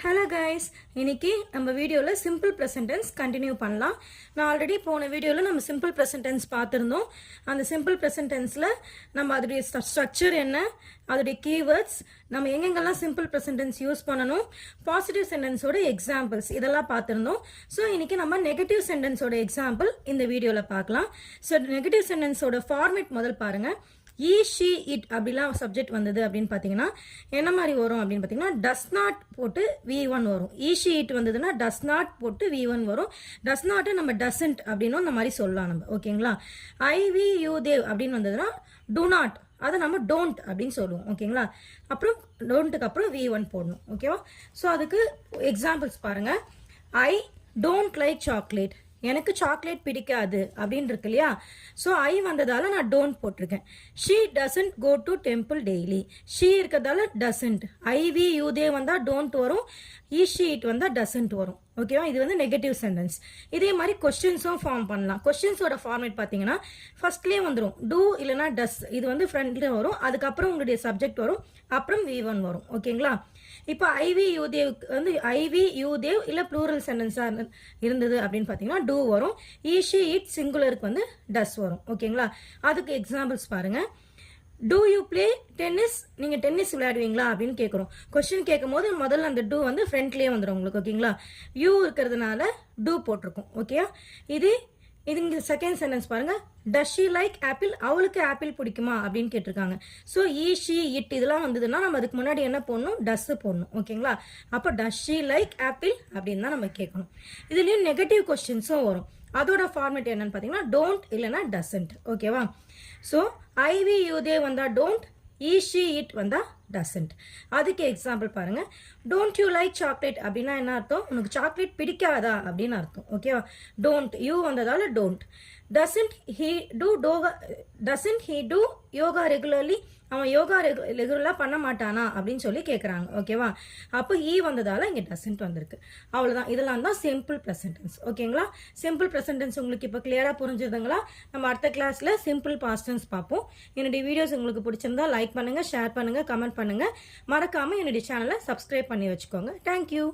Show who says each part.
Speaker 1: Hello guys, இன்னைக்கு நம்ம வீடியோல சிம்பிள் present tense கண்டினியூ பண்ணலாம். நான் ஆல்ரெடி போன வீடியோல நம்ம சிம்பிள் present tense பார்த்திருந்தோம். அந்த சிம்பிள் present tenseல நம்ம அதோட ஸ்ட்ரக்சர் என்ன, அதோட கீவேர்ட்ஸ், நம்ம எங்கெங்கெல்லாம் சிம்பிள் present tense யூஸ் பண்ணணும், பாசிட்டிவ் சென்டென்ஸோட எக்ஸாம்பிள்ஸ் இதெல்லாம் பார்த்திருந்தோம். ஸோ இன்னைக்கு நம்ம நெகட்டிவ் சென்டென்ஸோட எக்ஸாம்பிள் இந்த வீடியோல பார்க்கலாம். ஸோ நெகட்டிவ் சென்டென்ஸோட ஃபார்மேட் முதல் பாருங்க. ஈ ஷி இட் அப்படிலாம் சப்ஜெக்ட் வந்தது அப்படின்னு பார்த்தீங்கன்னா என்ன மாதிரி வரும் அப்படின்னு பார்த்தீங்கன்னா டஸ் நாட் போட்டு V1 வரும். ஈ ஷி இட் வந்ததுன்னா டஸ் நாட் போட்டு V1 வரும். டஸ் நாட்டு நம்ம டசன்ட் அப்படின்னு இந்த மாதிரி சொல்லலாம் நம்ம. ஓகேங்களா? ஐ வி யூ தேவ் அப்படின்னு வந்ததுன்னா டு நாட், அதை நம்ம டோன்ட் அப்படின்னு சொல்லுவோம். ஓகேங்களா? அப்புறம் டோன்ட்டுக்கு அப்புறம் V1 போடணும். ஓகேவா? ஸோ அதுக்கு எக்ஸாம்பிள்ஸ் பாருங்க. ஐ டோன்ட் லைக் சாக்லேட், எனக்கு சாக்லேட் பிடிக்காது அப்படின்னு இருக்கு இல்லையா? ஸோ ஐ வந்ததால நான் டோன்ட் போட்டிருக்கேன். She doesn't go to temple daily, she இருக்கிறதால doesn't. I we you they வந்தா டோன்ட் வரும், ஈ ஷீ இட் வந்தா டசன்ட் வரும். ஓகேவா? இது வந்து நெகட்டிவ் சென்டென்ஸ். இதே மாதிரி கொஸ்டின்ஸும் ஃபார்ம் பண்ணலாம். கொஸ்டின்ஸோட ஃபார்மேட் பார்த்தீங்கன்னா ஃபர்ஸ்ட்லேயே வந்துடும் டூ இல்லைனா டஸ், இது வந்து ஃப்ரண்ட்ல வரும், அதுக்கப்புறம் உங்களுடைய சப்ஜெக்ட் வரும், அப்புறம் V1 வரும். ஓகேங்களா? இப்போ ஐவி யூ தேவ் வந்து ஐவி யூ தேவ் இல்லை ப்ளூரல் சென்டென்ஸாக இருந்தது அப்படின்னு பார்த்தீங்கன்னா டூ வரும். ஈஷி இட் சிங்குலருக்கு வந்து டஸ் வரும். ஓகேங்களா? அதுக்கு எக்ஸாம்பிள்ஸ் பாருங்க. டூ யூ பிளே டென்னிஸ், நீங்கள் டென்னிஸ் விளையாடுவீங்களா அப்படின்னு கேட்குறோம். கொஸ்டின் கேட்கும் போது முதல்ல அந்த டூ வந்து ஃப்ரண்ட்லேயே வந்துடும் உங்களுக்கு. ஓகேங்களா? யூ இருக்கிறதுனால டூ போட்டிருக்கோம். ஓகேயா? இது இங்கே செகண்ட் சென்டென்ஸ் பாருங்க. டஸ் ஷீ லைக் ஆப்பிள், அவளுக்கு ஆப்பிள் பிடிக்குமா அப்படின்னு கேட்டிருக்காங்க. ஸோ ஈ ஷீ இட் இதெல்லாம் வந்ததுன்னா நம்ம அதுக்கு முன்னாடி என்ன போடணும், டஸ் போடணும். ஓகேங்களா? அப்போ டஸ் ஷீ லைக் ஆப்பிள் அப்படின்னு தான் நம்ம கேட்கணும். இதுலேயும் நெகட்டிவ் கொஸ்டின்ஸும் வரும். அதோட ஃபார்மேட் என்னன்னு பார்த்தீங்கன்னா டோன்ட் இல்லைனா டசன்ட். ஓகேவா? ஸோ ஐவி யூ தே வந்தா டோன்ட், ஈ ஷீ இட் வந்தா டசன்ட். அதுக்கு எக்ஸாம்பிள் பாருங்க. டோன்ட் யூ லைக் சாக்லேட் அப்படின்னா என்ன அர்த்தம், உனக்கு சாக்லேட் பிடிக்காதா அப்படின்னு அர்த்தம். ஓகேவா? டோன்ட் யூ வந்ததால don't. Doesn't he do yoga regularly, அவன் யோகா ரெகுலராக பண்ண மாட்டானா அப்படின்னு சொல்லி கேட்குறாங்க. ஓகேவா? அப்போ ஈ வந்ததால இங்கே டசன்ட் வந்திருக்கு. அவ்வளோதான். இதெல்லாம் தான் சிம்பிள் ப்ரெசன்ட் டென்ஸ். ஓகேங்களா? சிம்பிள் ப்ரெசன்ட் டென்ஸ் உங்களுக்கு இப்போ கிளியராக புரிஞ்சுதுங்களா? நம்ம அடுத்த கிளாஸில் சிம்பிள் பாஸ்ட் டென்ஸ் பார்ப்போம். என்னுடைய வீடியோஸ் உங்களுக்கு பிடிச்சிருந்தா லைக் பண்ணுங்கள், ஷேர் பண்ணுங்கள், கமெண்ட் பண்ணுங்கள். மறக்காமல் என்னுடைய சேனலை சப்ஸ்கிரைப் பண்ணி வச்சுக்கோங்க. தேங்க்யூ.